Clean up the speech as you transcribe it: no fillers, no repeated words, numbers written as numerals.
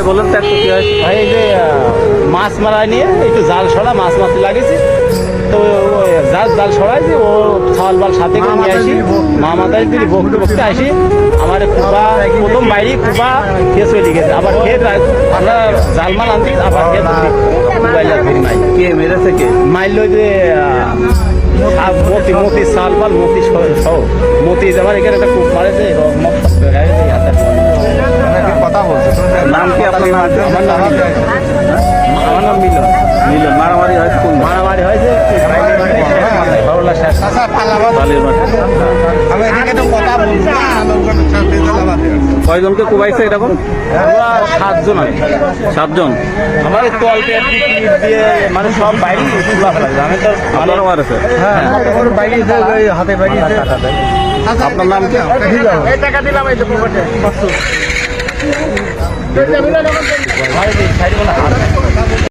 বলুন তো একটু কি হয়েছে? ভাই এই যে মাছ মারা নিয়ে একটু জাল ছড়া মাছ মারতে লাগেছে, তো জাল ছড়াইছে, ও ছাল বাল সাথে করে নিয়ে আসি, মা মাথায় দিদি বকতে বকতে আসি, আমার কুবা প্রথম বাইরে কুবা খেয়ে চলে গেছে, আবার খেয়ে আমরা জাল মাল আনছি, আবার খেয়ে মোবাইল ধরি নাই। কে মেরেছে কে? মাইল যে মতি শাল পাল মতি সহ মতি আমার এখানে একটা কূপ মারেছে, কথা বলছে। নাম কি আপনার? আমার নাম মিলন। মিলন। মারামারি হয়েছে কোন? মারামারি হয়েছে বালির মাঠে। আমি এদিকে তো কথা বলছি না, কয়জনকে কুবাইছে এরকম? আমরা 7 জন আছি। 7 জন। আমার এই তল পেট দিয়ে মানে সব বাইরে খোলা ফেলা আমি তো আপনারও মারেছে? হ্যাঁ বাইরে হাতে বাইরে আপনার নাম কি? টাকা দিলাম এই যে পকেটে।